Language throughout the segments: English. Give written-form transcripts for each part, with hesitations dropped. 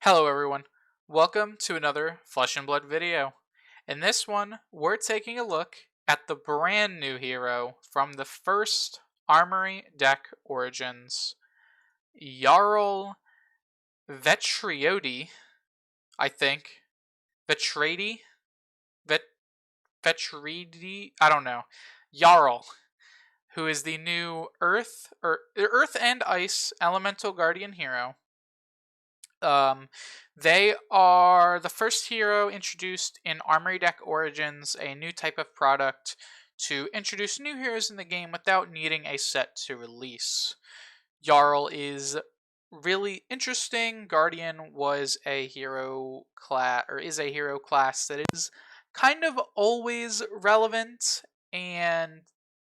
Hello everyone, welcome to another Flesh and Blood video. In this one, we're taking a look at the brand new hero from the first Armory deck Origins, Jarl Vetriodi, I think. Vetradi? Vet Vetridi? I don't know. Jarl, who is the new Earth and Ice Elemental Guardian hero. Um, they are the first hero introduced in Armory Deck Origins, a new type of product to introduce new heroes in the game without needing a set to release. Jarl is really interesting. Guardian was a hero class, or is a hero class that is kind of always relevant, and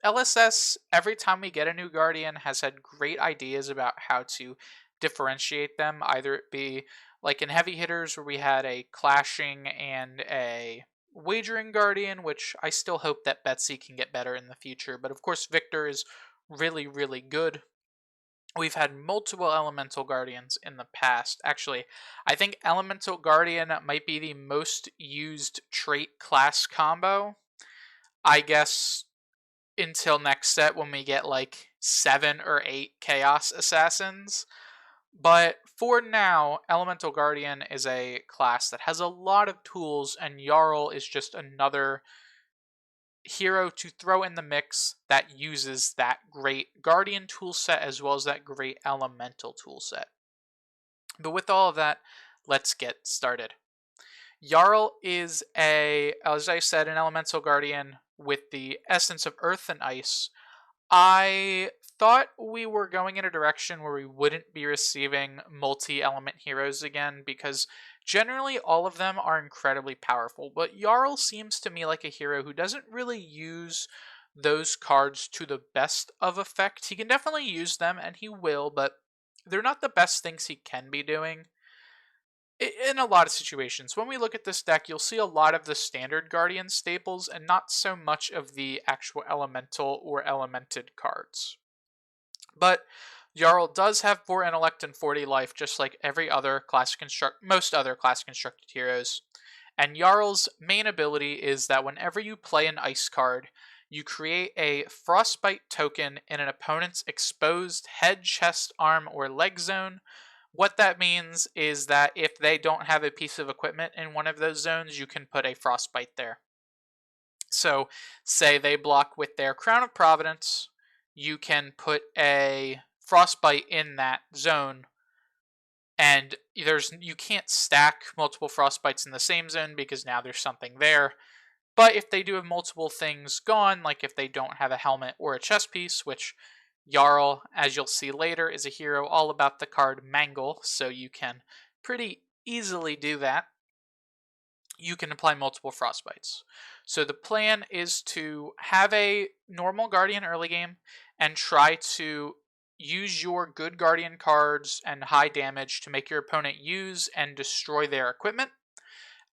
LSS, every time we get a new Guardian, has had great ideas about how to differentiate them, either it be like in heavy hitters where we had a clashing and a wagering Guardian, which I still hope that Betsy can get better in the future, but of course Victor is really good. We've had multiple Elemental Guardians in the past. Actually, I think Elemental Guardian might be the most used trait class combo. I guess until next set when we get like 7 or 8 Chaos Assassins. But for now, Elemental Guardian is a class that has a lot of tools, and Jarl is just another hero to throw in the mix that uses that great Guardian toolset as well as that great Elemental toolset. But with all of that, let's get started. Jarl is as I said, an Elemental Guardian with the essence of Earth and Ice. I thought we were going in a direction where we wouldn't be receiving multi-element heroes again, because generally all of them are incredibly powerful, but Jarl seems to me like a hero who doesn't really use those cards to the best of effect. He can definitely use them, and he will, but they're not the best things he can be doing in a lot of situations. When we look at this deck, you'll see a lot of the standard Guardian staples and not so much of the actual elemental or elemented cards. But Jarl does have 4 intellect and 40 life, just like most other class constructed heroes. And Jarl's main ability is that whenever you play an ice card, you create a frostbite token in an opponent's exposed head, chest, arm, or leg zone. What that means is that if they don't have a piece of equipment in one of those zones, you can put a frostbite there. So, say they block with their Crown of Providence, you can put a frostbite in that zone, and you can't stack multiple frostbites in the same zone because now there's something there. But if they do have multiple things gone, like if they don't have a helmet or a chest piece, which Jarl, as you'll see later, is a hero all about the card Mangle, so you can pretty easily do that. You can apply multiple frostbites. So the plan is to have a normal Guardian early game and try to use your good Guardian cards and high damage to make your opponent use and destroy their equipment.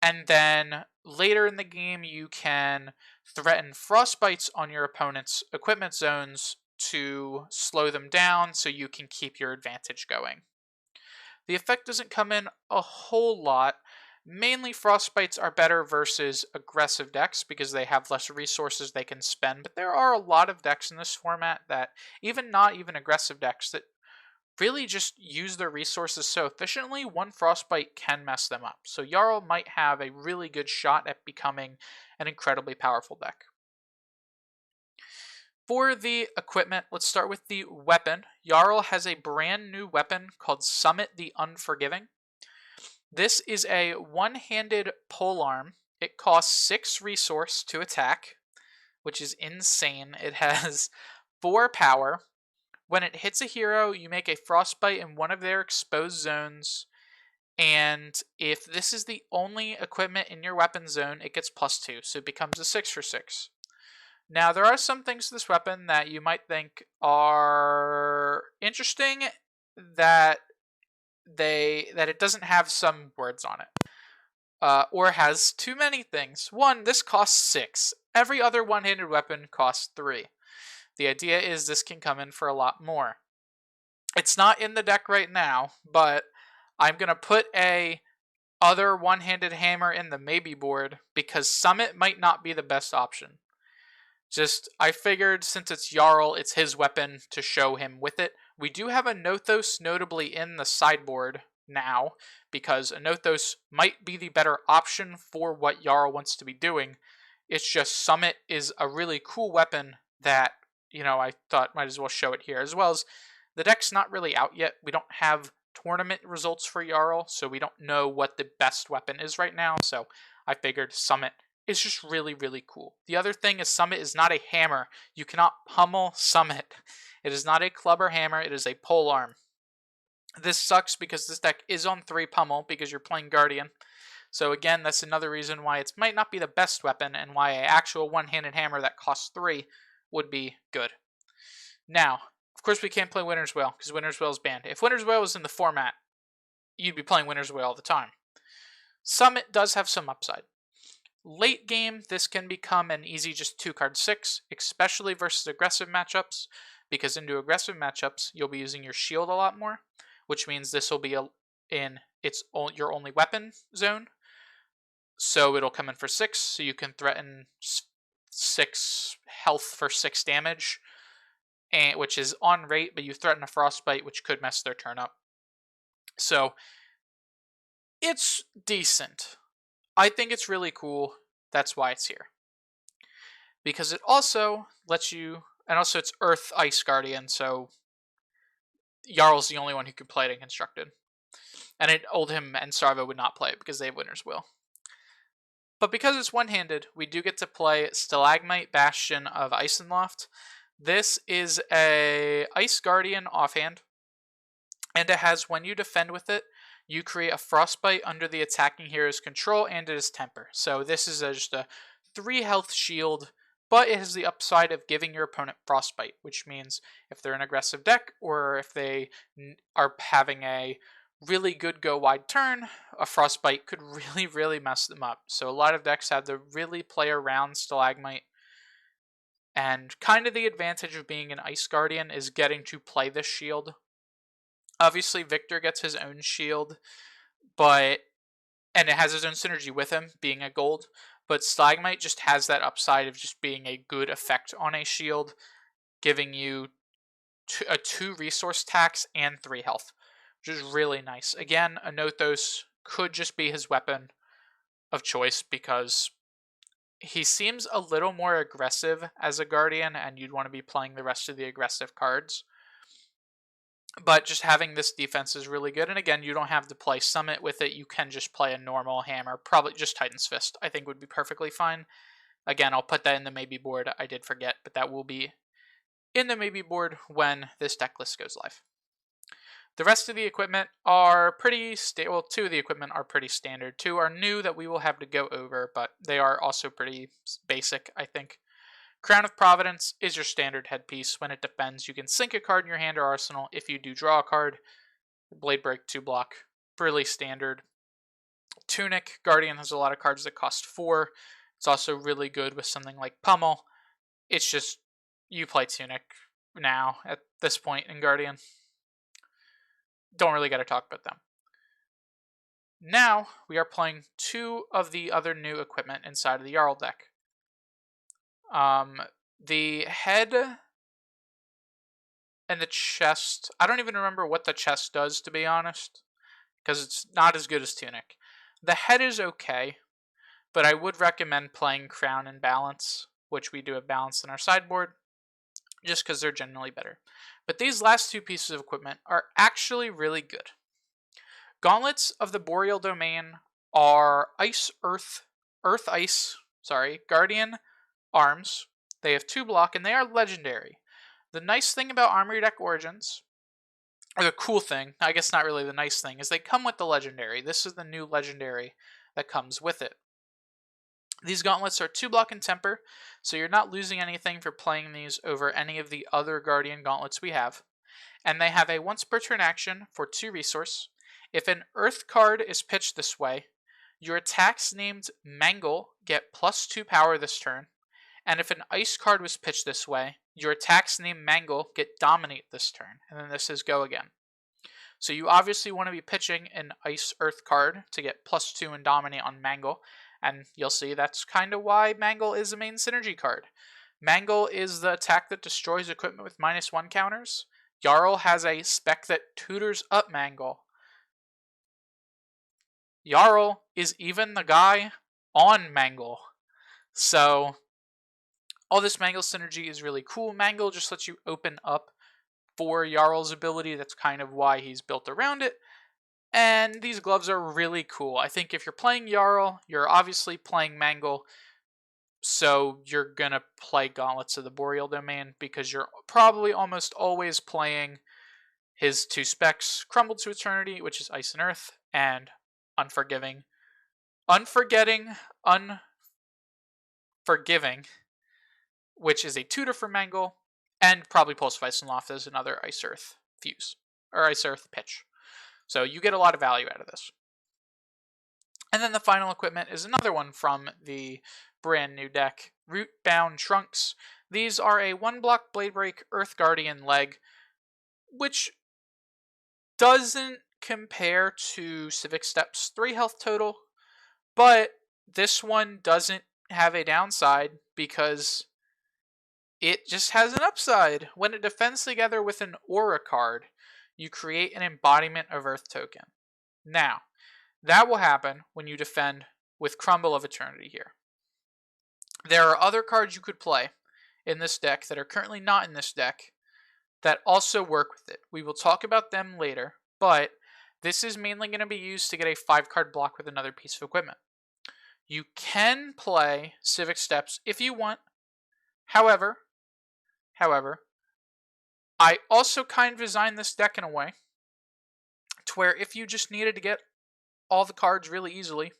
And then later in the game, you can threaten frostbites on your opponent's equipment zones to slow them down so you can keep your advantage going. The effect doesn't come in a whole lot. Mainly frostbites are better versus aggressive decks because they have less resources they can spend, but there are a lot of decks in this format that, not even aggressive decks, that really just use their resources so efficiently, one frostbite can mess them up. So Jarl might have a really good shot at becoming an incredibly powerful deck. For the equipment, let's start with the weapon. Jarl has a brand new weapon called Summit the Unforgiving. This is a one-handed polearm. It costs 6 resource to attack, which is insane. It has 4 power. When it hits a hero, you make a frostbite in one of their exposed zones, and if this is the only equipment in your weapon zone, it gets +2, so it becomes a 6 for 6. Now, there are some things to this weapon that you might think are interesting, that it doesn't have some words on it, or has too many things. One, this costs 6. Every other one-handed weapon costs 3. The idea is this can come in for a lot more. It's not in the deck right now, but I'm going to put a other one-handed hammer in the maybe board because Summit might not be the best option. Just, I figured since it's Jarl, it's his weapon to show him with it. We do have a Nothos notably in the sideboard now, because a Nothos might be the better option for what Jarl wants to be doing. It's just Summit is a really cool weapon that, I thought might as well show it here. As well as the deck's not really out yet. We don't have tournament results for Jarl, so we don't know what the best weapon is right now, so I figured Summit is just really, really cool. The other thing is Summit is not a hammer. You cannot pummel Summit. It is not a club or hammer, it is a polearm. This sucks because this deck is on 3 pummel because you're playing Guardian. So again, that's another reason why it might not be the best weapon and why an actual one-handed hammer that costs 3 would be good. Now, of course we can't play Winter's Wail because Winter's Wail is banned. If Winter's Wail was in the format, you'd be playing Winter's Wail all the time. Summit does have some upside. Late game, this can become an easy just 2-card 6, especially versus aggressive matchups, because into aggressive matchups, you'll be using your shield a lot more, which means this will be in your only weapon zone. So it'll come in for 6, so you can threaten 6 health for 6 damage, which is on rate, but you threaten a frostbite, which could mess their turn up. So it's decent. I think it's really cool. That's why it's here. Because it also lets you, and also it's Earth Ice Guardian, so Jarl's the only one who could play it in Constructed. And Oldhim and Sarva would not play it because they have Winter's Will. But because it's one-handed, we do get to play Stalagmite Bastion of Isenloft. This is a Ice Guardian offhand, and it has when you defend with it, you create a frostbite under the attacking hero's control and it is temper. So this is just a 3 health shield, but it has the upside of giving your opponent frostbite, which means if they're an aggressive deck or if they are having a really good go wide turn, a frostbite could really, really mess them up. So a lot of decks have to really play around Stalagmite. And kind of the advantage of being an Ice Guardian is getting to play this shield. Obviously, Victor gets his own shield, and it has his own synergy with him, being a gold. But Stalagmite just has that upside of just being a good effect on a shield, giving you a 2 resource tax and 3 health, which is really nice. Again, a Nothos could just be his weapon of choice because he seems a little more aggressive as a Guardian, and you'd want to be playing the rest of the aggressive cards. But just having this defense is really good. And again, you don't have to play Summit with it. You can just play a normal hammer. Probably just Titan's Fist, I think would be perfectly fine. Again, I'll put that in the maybe board. I did forget, but that will be in the maybe board when this deck list goes live. The rest of the equipment are pretty well, 2 of the equipment are pretty standard. 2 are new that we will have to go over, but they are also pretty basic, I think. Crown of Providence is your standard headpiece. When it defends, you can sink a card in your hand or arsenal. If you do draw a card, Blade Break 2 block, really standard. Tunic, Guardian has a lot of cards that cost 4. It's also really good with something like Pummel. It's just, you play Tunic now at this point in Guardian. Don't really got to talk about them. Now, we are playing 2 of the other new equipment inside of the Jarl deck. The head and the chest, I don't even remember what the chest does, to be honest, because it's not as good as Tunic. The head is okay, but I would recommend playing Crown and Balance, which we do have Balance in our sideboard, just because they're generally better. But these last 2 pieces of equipment are actually really good. Gauntlets of the Boreal Domain are Guardian arms. They have 2 block, and they are legendary. The nice thing about Armory Deck Origins, or the cool thing, I guess not really the nice thing, is they come with the legendary. This is the new legendary that comes with it. These gauntlets are 2 block and temper, so you're not losing anything for playing these over any of the other Guardian gauntlets we have. And they have a once per turn action for 2 resource. If an Earth card is pitched this way, your attacks named Mangle get +2 power this turn. And if an Ice card was pitched this way, your attacks named Mangle get Dominate this turn. And then this is go again. So you obviously want to be pitching an Ice Earth card to get +2 and Dominate on Mangle, and you'll see that's kind of why Mangle is a main synergy card. Mangle is the attack that destroys equipment with -1 counters. Jarl has a spec that tutors up Mangle. Jarl is even the guy on Mangle. So all this Mangle synergy is really cool. Mangle just lets you open up for Jarl's ability. That's kind of why he's built around it. And these gloves are really cool. I think if you're playing Jarl, you're obviously playing Mangle. So you're going to play Gauntlets of the Boreal Domain because you're probably almost always playing his 2 specs, Crumbled to Eternity, which is Ice and Earth, and Unforgiving, which is a tutor for Mangle, and probably Pulse of Ice and Loft as another Ice Earth fuse, or Ice Earth pitch. So you get a lot of value out of this. And then the final equipment is another one from the brand new deck, Rootbound Trunks. These are a 1-block Blade Break Earth Guardian leg, which doesn't compare to Civic Steps 3 health total, but this one doesn't have a downside because it just has an upside. When it defends together with an Aura card, you create an embodiment of Earth token. Now, that will happen when you defend with Crumble of Eternity here. There are other cards you could play in this deck that are currently not in this deck that also work with it. We will talk about them later, but this is mainly going to be used to get a 5-card block with another piece of equipment. You can play Civic Steps if you want. However, I also kind of designed this deck in a way to where if you just needed to get all the cards really easily,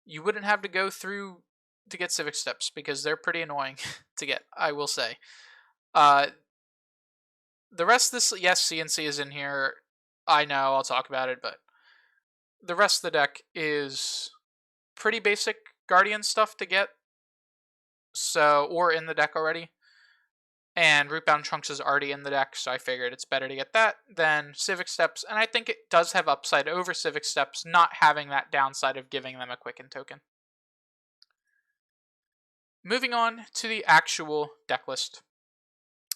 you wouldn't have to go through to get Civic Steps because they're pretty annoying to get, I will say. The rest of this, yes, CNC is in here. I know, I'll talk about it, but the rest of the deck is pretty basic Guardian stuff to get, so, or in the deck already. And Rootbound Trunks is already in the deck, so I figured it's better to get that than Civic Steps, and I think it does have upside over Civic Steps, not having that downside of giving them a Quicken token. Moving on to the actual deck list,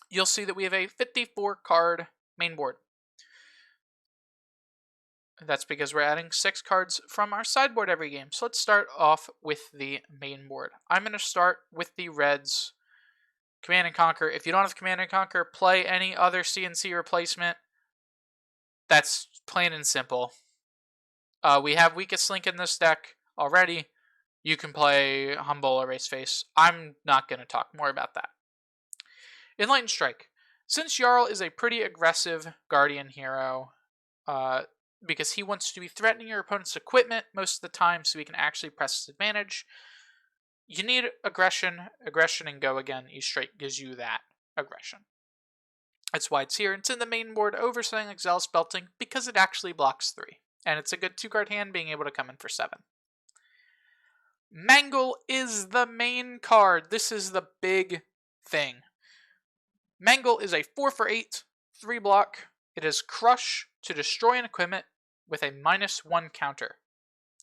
you'll see that we have a 54-card main board. That's because we're adding 6 cards from our sideboard every game. So let's start off with the main board. I'm going to start with the Reds Command & Conquer. If you don't have Command & Conquer, play any other CNC replacement. That's plain and simple. We have Weakest Link in this deck already. You can play Humble or Race Face. I'm not going to talk more about that. Enlightened Strike. Since Jarl is a pretty aggressive Guardian hero, because he wants to be threatening your opponent's equipment most of the time so he can actually press his advantage, you need aggression. Aggression and Go Again. E-Strike gives you that aggression. That's why it's here. It's in the main board over something like Zealous Belting because it actually blocks 3. And it's a good 2-card hand being able to come in for 7. Mangle is the main card. This is the big thing. Mangle is a 4/8, 3-block. It is Crush to destroy an equipment with a -1 counter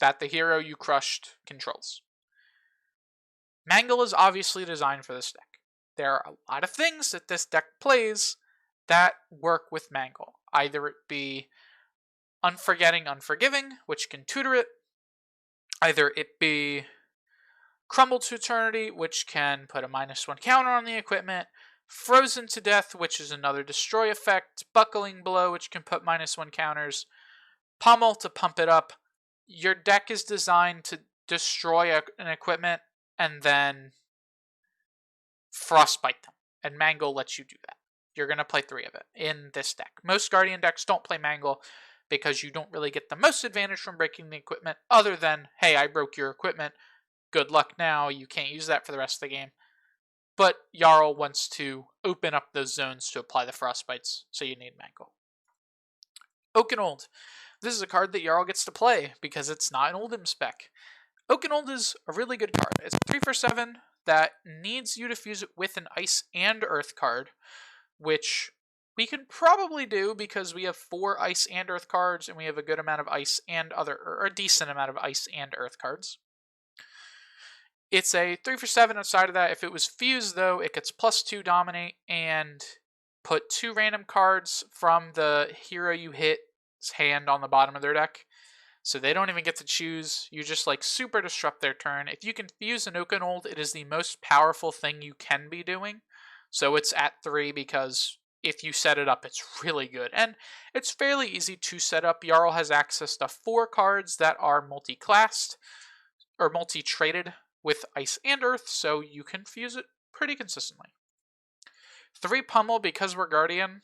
that the hero you crushed controls. Mangle is obviously designed for this deck. There are a lot of things that this deck plays that work with Mangle. Either it be Unforgiving, which can tutor it. Either it be Crumble to Eternity, which can put a -1 counter on the equipment. Frozen to Death, which is another destroy effect. Buckling Blow, which can put -1 counters. Pummel to pump it up. Your deck is designed to destroy an equipment and then Frostbite them. And Mangle lets you do that. You're going to play 3 of it in this deck. Most Guardian decks don't play Mangle because you don't really get the most advantage from breaking the equipment other than, hey, I broke your equipment. Good luck now. You can't use that for the rest of the game. But Jarl wants to open up those zones to apply the Frostbites, so you need Mangle. Oaken Old. This is a card that Jarl gets to play because it's not an Oldhim spec. Oaken Old is a really good card. It's a 3/7 that needs you to fuse it with an Ice and Earth card, which we can probably do because we have 4 ice and earth cards, and we have a good amount of ice and or a decent amount of ice and earth cards. It's a 3 for 7 outside of that. If it was fused, though, it gets +2 dominate and put 2 random cards from the hero you hit's hand on the bottom of their deck. So they don't even get to choose. You just like super disrupt their turn. If you can fuse an Oakenold, it is the most powerful thing you can be doing. So it's at 3 because if you set it up, it's really good. And it's fairly easy to set up. Jarl has access to 4 cards that are multi-classed or multi-traded with Ice and Earth, so you can fuse it pretty consistently. 3 Pummel because we're Guardian.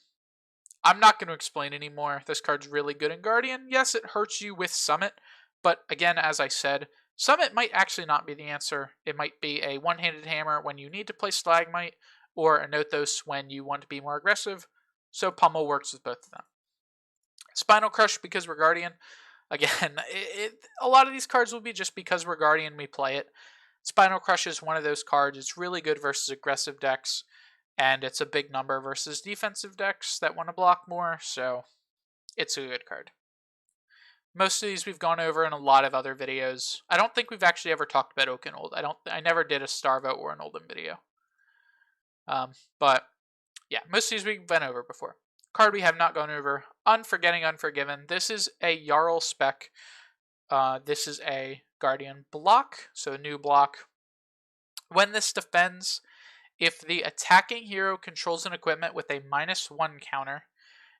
I'm not going to explain anymore. This card's really good in Guardian. Yes, it hurts you with Summit, but again, as I said, Summit might actually not be the answer. It might be a one-handed hammer when you need to play Stalagmite, or a Nothos when you want to be more aggressive, so Pummel works with both of them. Spinal Crush because we're Guardian. Again, a lot of these cards will be just because we're Guardian, we play it. Spinal Crush is one of those cards. It's really good versus aggressive decks, and it's a big number versus defensive decks that want to block more, so it's a good card. Most of these we've gone over in a lot of other videos. I don't think we've actually ever talked about Oakenold. I never did a Starvo or an Oldham video. But yeah, most of these we've been over before. Card we have not gone over, Unforgetting Unforgiven. This is a Jarl spec. This is a Guardian block, so a new block. When this defends, if the attacking hero controls an equipment with a -1 counter,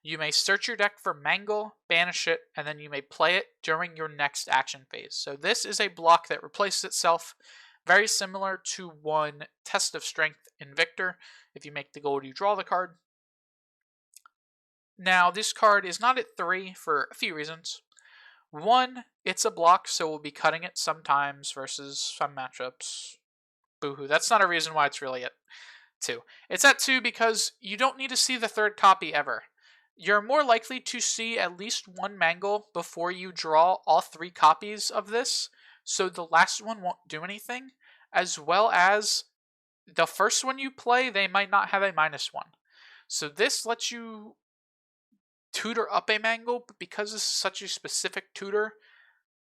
you may search your deck for Mangle, banish it, and then you may play it during your next action phase. So this is a block that replaces itself, very similar to one Test of Strength in Victor. If you make the gold, you draw the card. Now, this card is not at 3 for a few reasons. 1, it's a block, so we'll be cutting it sometimes versus some matchups. Boohoo. That's not a reason why it's really at 2. It's at 2 because you don't need to see the 3rd copy ever. You're more likely to see at least 1 Mangle before you draw all 3 copies of this, so the last one won't do anything, as well as the first one you play, they might not have a -1. So this lets you tutor up a Mangle, but because this is such a specific tutor,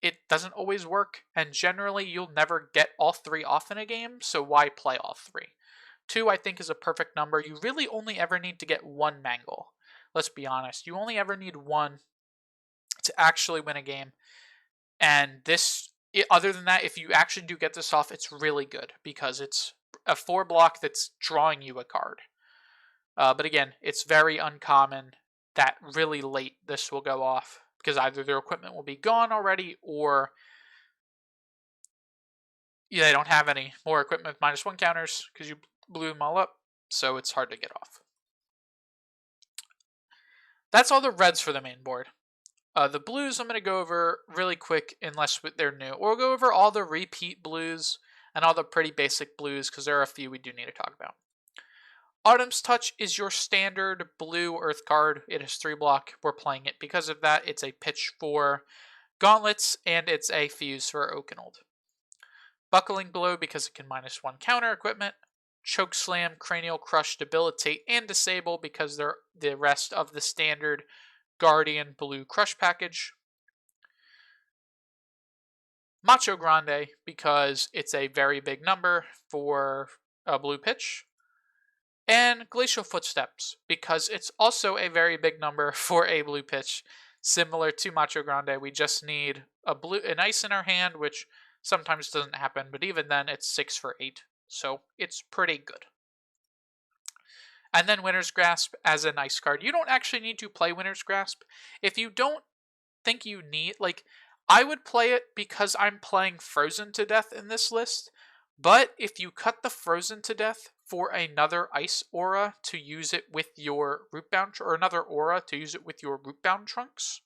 it doesn't always work, and generally you'll never get all 3 off in a game, so why play all 3? 2, I think, is a perfect number. You really only ever need to get 1 Mangle. Let's be honest. You only ever need 1 to actually win a game. And other than that, if you actually do get this off, it's really good because it's a 4 block that's drawing you a card. But again, it's very uncommon that really late this will go off because either their equipment will be gone already or they don't have any more equipment with -1 counters because you blew them all up, so it's hard to get off. That's all the reds for the main board. The blues I'm going to go over really quick unless they're new. We'll go over all the repeat blues and all the pretty basic blues because there are a few we do need to talk about. Autumn's Touch is your standard blue earth card. It is 3 block. We're playing it because of that. It's a pitch for Gauntlets, and it's a fuse for Oakenold. Buckling Blow because it can -1 counter equipment. Choke Slam, Cranial Crush, Debilitate, and Disable because they're the rest of the standard Guardian blue crush package. Macho Grande because it's a very big number for a blue pitch. And Glacial Footsteps because it's also a very big number for a blue pitch. Similar to Macho Grande, we just need an ice in our hand, which sometimes doesn't happen, but even then it's 6 for 8, so it's pretty good. And then Winter's Grasp as a nice card. You don't actually need to play Winter's Grasp. If you don't think you need, I would play it because I'm playing Frozen to Death in this list, but if you cut the Frozen to Death for another Ice Aura to use it with your Rootbound, or another Aura to use it with your Rootbound Trunks,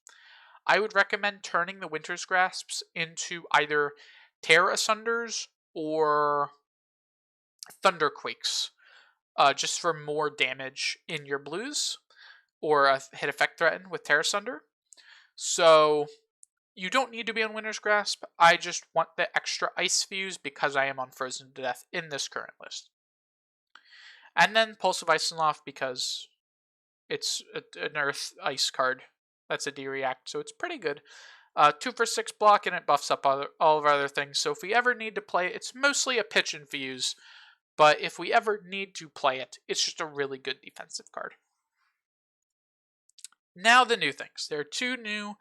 I would recommend turning the Winter's Grasps into either Terra Asunders or Thunderquakes, just for more damage in your blues, or a hit effect threaten with Terra Asunder. So you don't need to be on Winter's Grasp. I just want the extra Ice Fuse because I am on Frozen to Death in this current list. And then Pulse of Ice and Loft because It's an Earth Ice card. That's a D-React, so it's pretty good. 2 for 6 block, and it buffs up all of our other things. So if we ever need to play it, it's mostly a pitch and fuse. But if we ever need to play it, it's just a really good defensive card. Now the new things. There are 2 new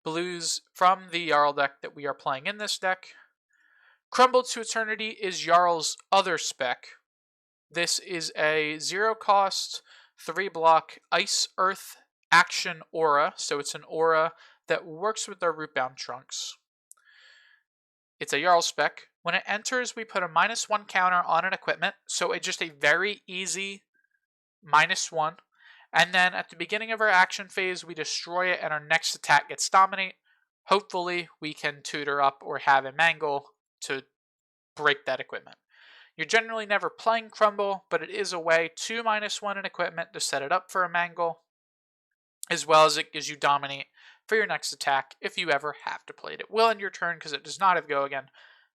blues from the Jarl deck that we are playing in this deck. Crumble to Eternity is Jarl's other spec. This is a 0 cost, 3 block, Ice Earth action aura. So it's an aura that works with our Rootbound Trunks. It's a Jarl spec. When it enters, we put a -1 counter on an equipment, so it's just a very easy -1. And then at the beginning of our action phase, we destroy it, and our next attack gets Dominate. Hopefully, we can tutor up or have a Mangle to break that equipment. You're generally never playing Crumble, but it is a way to -1 an equipment to set it up for a Mangle, as well as it gives you Dominate for your next attack if you ever have to play it. It will end your turn because it does not have Go Again,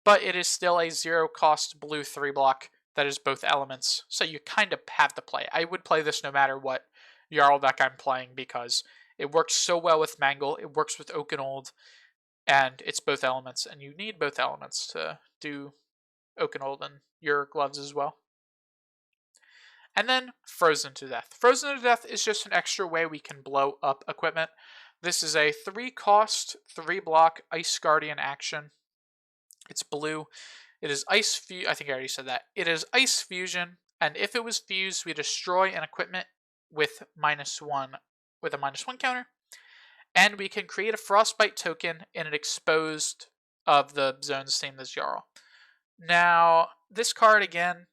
but it is still a 0 cost blue 3 block that is both elements, so you kind of have to play it. I would play this no matter what Jarl deck I'm playing because it works so well with Mangle, it works with Oakenold, and it's both elements, and you need both elements to do Oakenold and your gloves as well. And then Frozen to Death. Frozen to Death is just an extra way we can blow up equipment. This is a 3 cost, 3 block Ice Guardian action. It's blue. It is Ice Fusion. I think I already said that. It is Ice Fusion, and if it was fused, we destroy an equipment with -1 with a -1 counter, and we can create a Frostbite token in an exposed of the zone same as Jarl. Now, this card again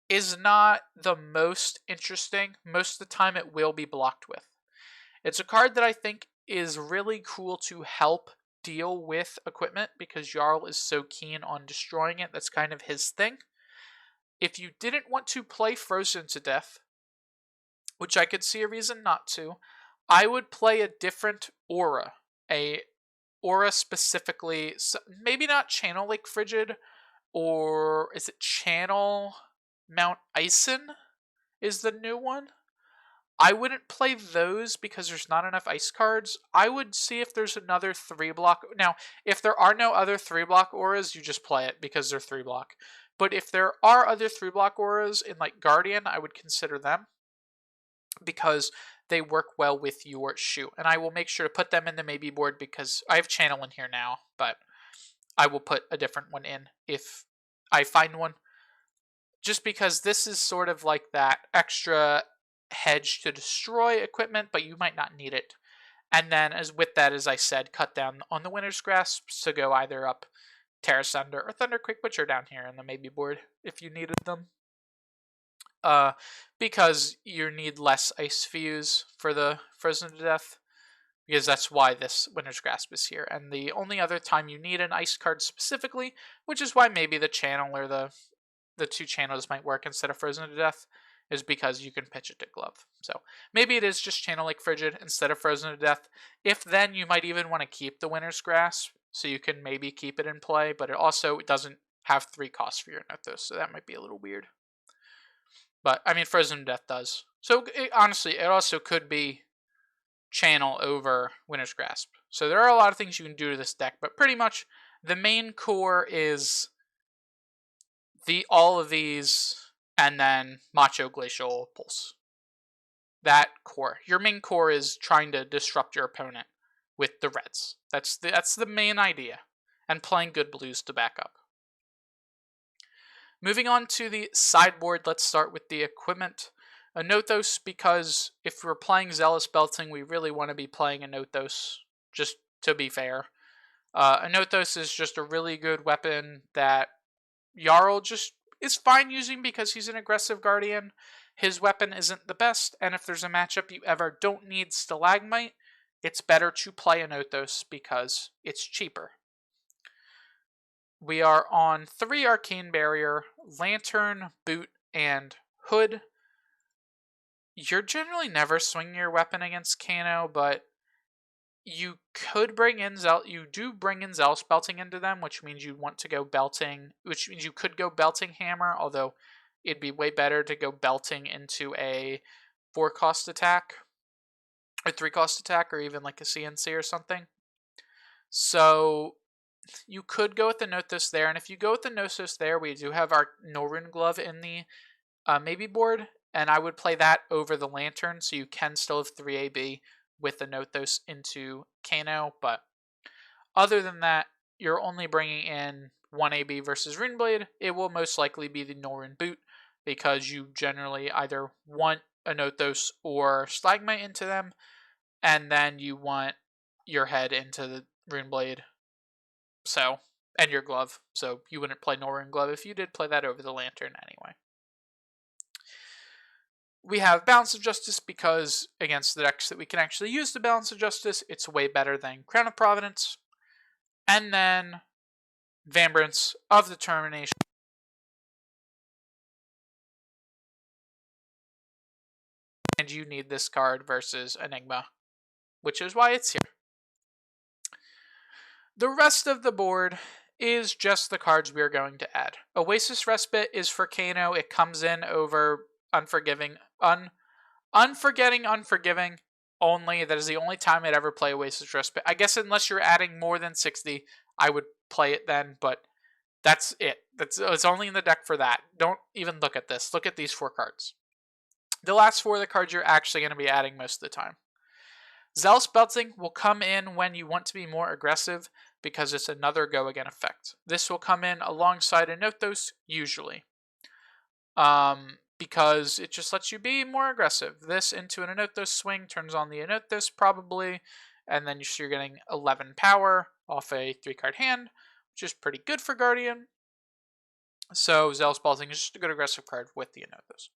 is not the most interesting. Most of the time, it will be blocked with. It's a card that I think is really cool to help deal with equipment because Jarl is so keen on destroying it. That's kind of his thing. If you didn't want to play Frozen to Death, which I could see a reason not to, I would play a different aura. A aura specifically, maybe not Channel Lake Frigid, or is it Channel Mount Ison is the new one? I wouldn't play those because there's not enough ice cards. I would see if there's another 3 block. Now, if there are no other 3 block auras, you just play it because they're 3 block. But if there are other 3 block auras in like Guardian, I would consider them because they work well with your shoe. And I will make sure to put them in the maybe board because I have Channel in here now, but I will put a different one in if I find one. Just because this is sort of like that extra hedge to destroy equipment, but you might not need it. And then as with that, as I said, cut down on the Winter's Grasp to go either up Terra Sunder or Thunderquake, which are down here in the maybe board if you needed them. Because you need less Ice Fuse for the Frozen to Death, because that's why this Winter's Grasp is here. And the only other time you need an Ice card specifically, which is why maybe the Channel or the 2 channels might work instead of Frozen to Death, is because you can pitch it to Glove. So maybe it is just Channel Lake Frigid instead of Frozen to Death. If then, you might even want to keep the Winter's Grasp, so you can maybe keep it in play, but it doesn't have 3 costs for your Nothos, so that might be a little weird. But, I mean, Frozen to Death does. So, honestly, it also could be Channel over Winter's Grasp. So there are a lot of things you can do to this deck, but pretty much the main core is all of these, and then Macho Glacial Pulse. That core. Your main core is trying to disrupt your opponent with the reds. That's the main idea. And playing good blues to back up. Moving on to the sideboard, let's start with the equipment. A Nothos, because if we're playing Zealous Belting, we really want to be playing a Nothos, just to be fair. A Nothos is just a really good weapon that Jarl just is fine using because he's an aggressive Guardian. His weapon isn't the best, and if there's a matchup you ever don't need Stalagmite, it's better to play a Nothos because it's cheaper. We are on 3 Arcane Barrier, Lantern, Boot, and Hood. You're generally never swinging your weapon against Kano, but you could bring in you do bring in Zealous Belting into them, which means you want to go Belting, which means you could go Belting Hammer, although it'd be way better to go Belting into a 4-cost attack, or 3-cost attack, or even like a CNC or something. So you could go with the Nothos there, and if you go with the Nothos there, we do have our Norrund Glove in the maybe board, and I would play that over the Lantern, so you can still have 3 AB with the Nothos into Kano, but other than that, you're only bringing in 1 AB versus Runeblade. It will most likely be the Norrund Boot, because you generally either want a Nothos or Stalagmite into them, and then you want your head into the Runeblade, so, and your glove, so you wouldn't play Norrund Glove if you did play that over the Lantern anyway. We have Balance of Justice because against the decks that we can actually use the Balance of Justice, it's way better than Crown of Providence. And then Vambrance of Determination. And you need this card versus Enigma, which is why it's here. The rest of the board is just the cards we are going to add. Oasis Respite is for Kano. It comes in over Unforgiving only. That is the only time I'd ever play Oasis Respite. I guess unless you're adding more than 60, I would play it then, but that's it. It's only in the deck for that. Don't even look at this. Look at these 4 cards. The last 4 of the cards you're actually going to be adding most of the time. Zealous Belting will come in when you want to be more aggressive, because it's another go again effect. This will come in alongside a Nothos, usually. Because it just lets you be more aggressive. This into an Anothos swing turns on the Anothos probably, and then you're getting 11 power off a 3-card hand, which is pretty good for Guardian. So Zealous Belting is just a good aggressive card with the Anothos.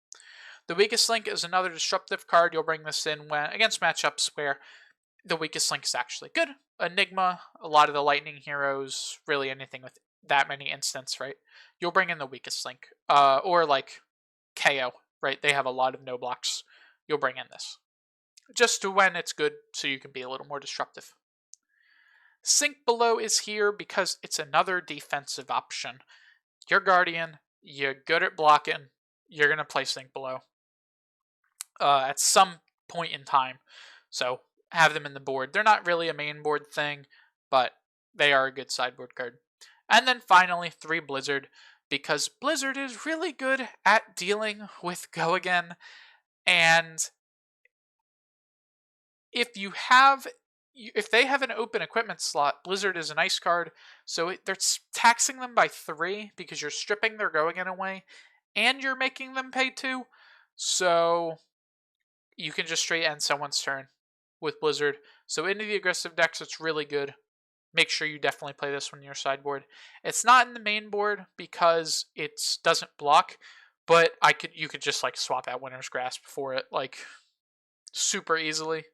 The Weakest Link is another disruptive card. You'll bring this in when against matchups where the Weakest Link is actually good. Enigma, a lot of the Lightning heroes, really anything with that many instants, right? You'll bring in the Weakest Link. Or like KO, right? They have a lot of no blocks. You'll bring in this. Just to when it's good, so you can be a little more disruptive. Sink Below is here because it's another defensive option. You're Guardian, you're good at blocking, you're going to play Sink Below at some point in time. So have them in the board. They're not really a main board thing, but they are a good sideboard card. And then finally, 3 Blizzard, because Blizzard is really good at dealing with Go Again, and if they have an open equipment slot, Blizzard is a nice card, so they're taxing them by 3 because you're stripping their Go Again away, and you're making them pay 2, so you can just straight end someone's turn with Blizzard. So into the aggressive decks, it's really good. Make sure you definitely play this one in your sideboard. It's not in the main board because it doesn't block, but you could just like swap out Winter's Grasp for it, like super easily.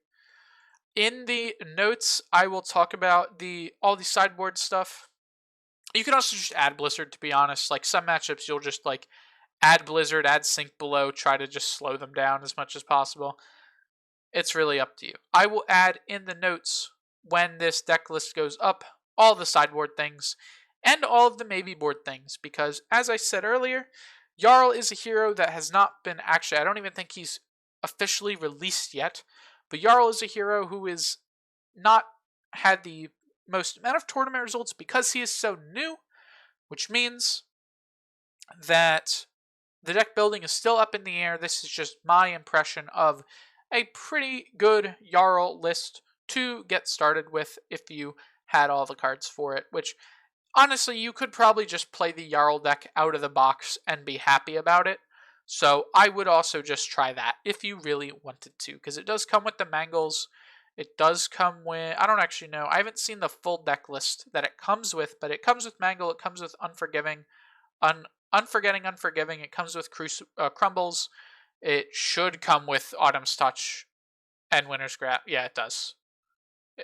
In the notes, I will talk about all the sideboard stuff. You can also just add Blizzard, to be honest. Like some matchups, you'll just like add Blizzard, add Sink Below, try to just slow them down as much as possible. It's really up to you. I will add in the notes when this deck list goes up all the sideboard things and all of the maybe board things, because as I said earlier, Jarl is a hero that has not been I don't even think he's officially released yet, but Jarl is a hero who is not had the most amount of tournament results because he is so new, which means that the deck building is still up in the air. This is just my impression of a pretty good Jarl list to get started with if you had all the cards for it, which honestly you could probably just play the Jarl deck out of the box and be happy about it. So I would also just try that if you really wanted to, because it does come with the Mangles. It does come with, I don't actually know, I haven't seen the full deck list that it comes with, but it comes with Mangle, it comes with Unforgiving, Unforgiving, it comes with Crumbles, it should come with Autumn's Touch and Winter's Grasp. Yeah, it does.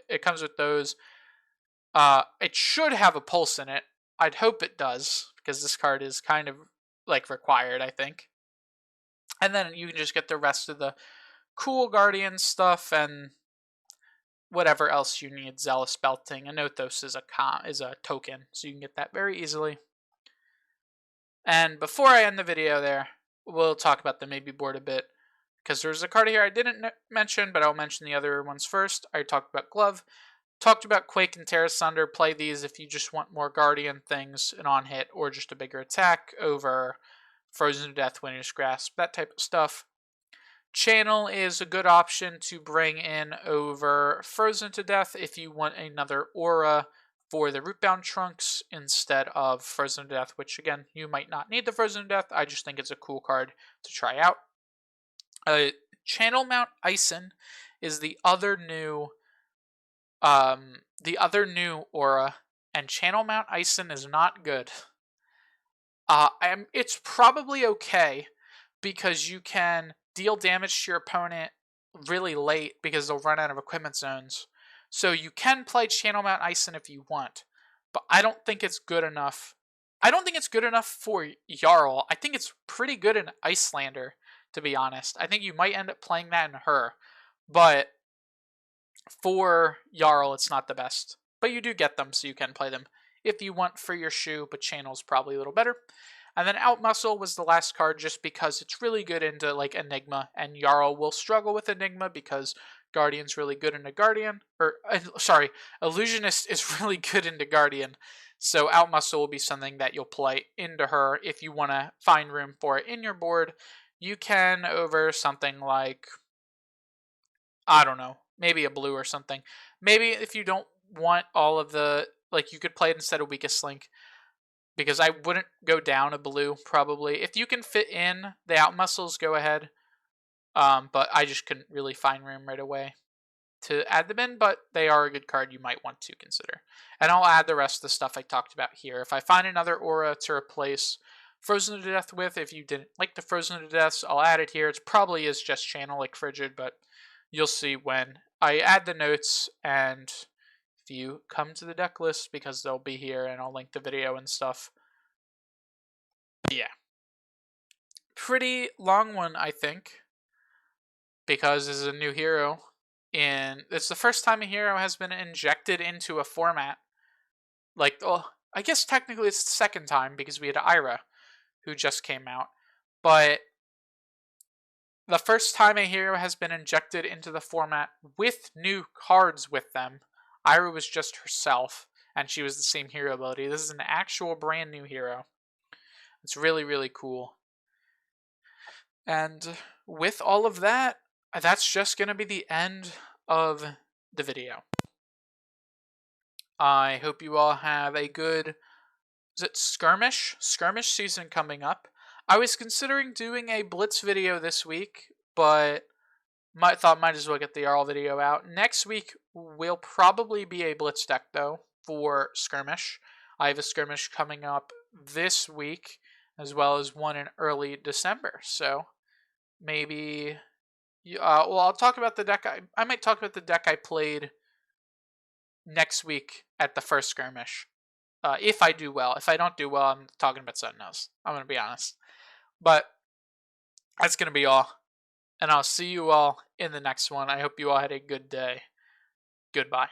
It comes with those. It should have a Pulse in it. I'd hope it does, because this card is kind of like required, I think. And then you can just get the rest of the cool Guardian stuff and whatever else you need. Zealous Belting. Anothos is a token, so you can get that very easily. And before I end the video there, we'll talk about the maybe board a bit. because there's a card here I didn't mention, but I'll mention the other ones first. I talked about Glove, talked about Quake and Terra Sunder. Play these if you just want more Guardian things, an on-hit, or just a bigger attack over Frozen to Death, Winter's Grasp, that type of stuff. Channel is a good option to bring in over Frozen to Death if you want another aura for the Rootbound Trunks instead of Frozen to Death, which again, you might not need the Frozen to Death. I just think it's a cool card to try out. Channel Mount Ison is the other new aura, and Channel Mount Ison is not good. It's probably okay because you can deal damage to your opponent really late because they'll run out of equipment zones. So you can play Channel Mount Ison if you want, but I don't think it's good enough. I don't think it's good enough for Jarl. I think it's pretty good in Icelander, to be honest. I think you might end up playing that in her, but for Jarl, it's not the best. But you do get them, so you can play them if you want for your shoe, but Channel's probably a little better. And then Outmuscle was the last card just because it's really good into like Enigma, and Jarl will struggle with Enigma because Guardian's really good into Guardian. Illusionist is really good into Guardian. So Outmuscle will be something that you'll play into her if you want to find room for it in your board. You can over something like, I don't know, maybe a blue or something. Maybe if you don't want all of the, like, you could play it instead of Weakest Link, because I wouldn't go down a blue, probably. If you can fit in the Outmuscles, go ahead. But I just couldn't really find room right away to add them in, but they are a good card you might want to consider. And I'll add the rest of the stuff I talked about here. If I find another aura to replace Frozen to Death with, if you didn't like the Frozen to Deaths, I'll add it here. It probably is just Channel like Frigid, but you'll see when I add the notes, and if you come to the deck list, because they'll be here and I'll link the video and stuff. But yeah. Pretty long one, I think, because this is a new hero. And it's the first time a hero has been injected into a format. Like, oh, I guess technically it's the second time because we had Ira, who just came out. But the first time a hero has been injected into the format with new cards with them. Ira was just herself, and she was the same hero ability. This is an actual brand new hero. It's really, really cool. And with all of that, that's just going to be the end of the video. I hope you all have a good, is it skirmish season coming up. I was considering doing a Blitz video this week, but thought might as well get the Jarl video out. Next week will probably be a Blitz deck, though, for skirmish. I have a skirmish coming up this week, as well as one in early December. So maybe, well, I'll talk about the deck. I might talk about the deck I played next week at the first skirmish. If I do well. If I don't do well, I'm talking about something else. I'm going to be honest. But that's going to be all. And I'll see you all in the next one. I hope you all had a good day. Goodbye.